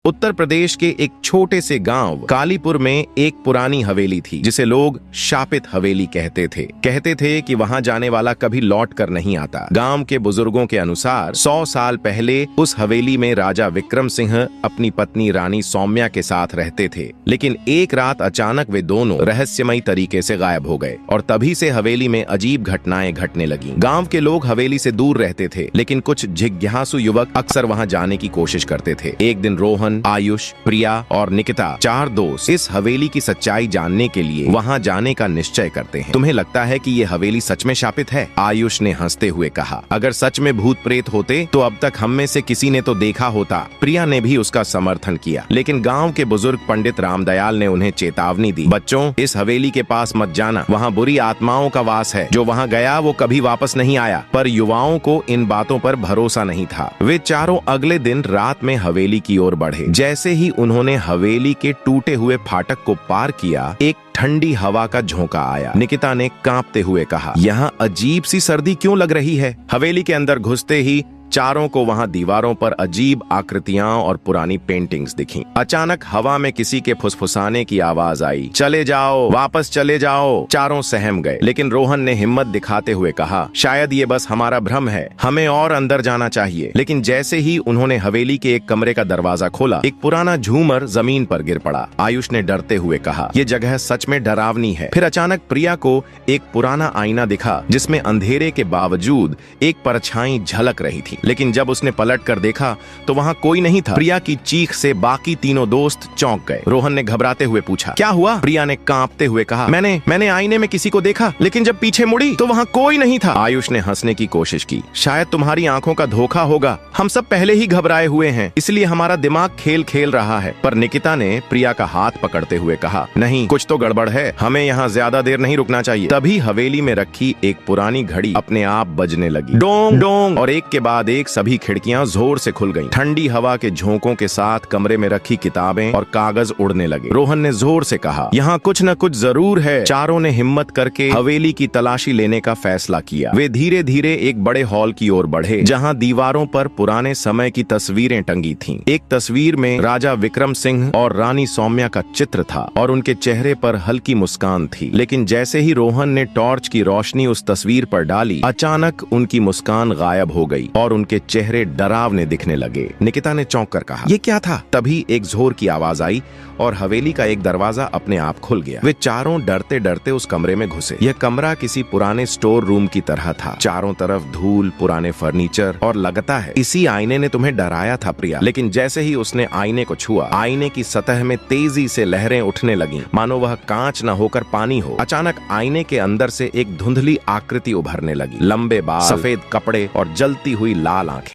उत्तर प्रदेश के एक छोटे से गांव कालीपुर में एक पुरानी हवेली थी जिसे लोग शापित हवेली कहते थे कि वहां जाने वाला कभी लौट कर नहीं आता। गांव के बुजुर्गों के अनुसार 100 साल पहले उस हवेली में राजा विक्रम सिंह अपनी पत्नी रानी सौम्या के साथ रहते थे, लेकिन एक रात अचानक वे दोनों रहस्यमयी तरीके से गायब हो गए और तभी से हवेली में अजीब घटनाएं घटने लगी। गांव के लोग हवेली से दूर रहते थे, लेकिन कुछ जिज्ञासु युवक अक्सर वहां जाने की कोशिश करते थे। एक दिन रोहन, आयुष, प्रिया और निकिता 4 दोस्त इस हवेली की सच्चाई जानने के लिए वहां जाने का निश्चय करते हैं। तुम्हें लगता है कि ये हवेली सच में शापित है? आयुष ने हंसते हुए कहा। अगर सच में भूत प्रेत होते तो अब तक हम में से किसी ने तो देखा होता। प्रिया ने भी उसका समर्थन किया, लेकिन गांव के बुजुर्ग पंडित रामदयाल ने उन्हें चेतावनी दी, बच्चों, इस हवेली के पास मत जाना, वहाँ बुरी आत्माओं का वास है। जो वहाँ गया वो कभी वापस नहीं आया। पर युवाओं को इन बातों पर भरोसा नहीं था। वे चारों अगले दिन रात में हवेली की ओर बढ़े। जैसे ही उन्होंने हवेली के टूटे हुए फाटक को पार किया, एक ठंडी हवा का झोंका आया। निकिता ने कांपते हुए कहा, यहाँ अजीब सी सर्दी क्यों लग रही है? हवेली के अंदर घुसते ही चारों को वहां दीवारों पर अजीब आकृतियां और पुरानी पेंटिंग्स दिखीं। अचानक हवा में किसी के फुसफुसाने की आवाज आई, चले जाओ, वापस चले जाओ। चारों सहम गए, लेकिन रोहन ने हिम्मत दिखाते हुए कहा, शायद ये बस हमारा भ्रम है, हमें और अंदर जाना चाहिए। लेकिन जैसे ही उन्होंने हवेली के एक कमरे का दरवाजा खोला, एक पुराना झूमर जमीन पर गिर पड़ा। आयुष ने डरते हुए कहा, ये जगह सच में डरावनी है। फिर अचानक प्रिया को एक पुराना आईना दिखा जिसमें अंधेरे के बावजूद एक परछाई झलक रही थी, लेकिन जब उसने पलट कर देखा तो वहां कोई नहीं था। प्रिया की चीख से बाकी तीनों दोस्त चौंक गए। रोहन ने घबराते हुए पूछा, क्या हुआ? प्रिया ने कांपते हुए कहा, मैंने आईने में किसी को देखा, लेकिन जब पीछे मुड़ी तो वहां कोई नहीं था। आयुष ने हंसने की कोशिश की, शायद तुम्हारी आंखों का धोखा होगा, हम सब पहले ही घबराए हुए हैं, इसलिए हमारा दिमाग खेल खेल रहा है। पर निकिता ने प्रिया का हाथ पकड़ते हुए कहा, नहीं, कुछ तो गड़बड़ है, हमें यहाँ ज्यादा देर नहीं रुकना चाहिए। तभी हवेली में रखी एक पुरानी घड़ी अपने आप बजने लगी, डोंग डोंग, और एक के बाद एक सभी खिड़कियां जोर से खुल गईं। ठंडी हवा के झोंकों के साथ कमरे में रखी किताबें और कागज उड़ने लगे। रोहन ने जोर से कहा, यहाँ कुछ न कुछ जरूर है। चारों ने हिम्मत करके हवेली की तलाशी लेने का फैसला किया। वे धीरे धीरे एक बड़े हॉल की ओर बढ़े, जहाँ दीवारों पर पुराने समय की तस्वीरें टंगी थीं। एक तस्वीर में राजा विक्रम सिंह और रानी सौम्या का चित्र था और उनके चेहरे पर हल्की मुस्कान थी। लेकिन जैसे ही रोहन ने टॉर्च की रोशनी उस तस्वीर पर डाली, अचानक उनकी मुस्कान गायब हो गई और उनके चेहरे डरावने दिखने लगे। निकिता ने चौंक कर कहा, ये क्या था? तभी एक जोर की आवाज आई और हवेली का एक दरवाजा अपने आप खुल गया। वे चारों डरते डरते उस कमरे में घुसे। यह कमरा किसी पुराने स्टोर रूम की तरह था। चारों तरफ धूल, पुराने फर्नीचर, और लगता है इसी आईने ने तुम्हें डराया था प्रिया। लेकिन जैसे ही उसने आईने को छुआ, आईने की सतह में तेजी से लहरें उठने लगीं, मानो वह कांच न होकर पानी हो। अचानक आईने के अंदर से एक धुंधली आकृति उभरने लगी, लंबे बाल, सफेद कपड़े और जलती हुई लाल आंखें।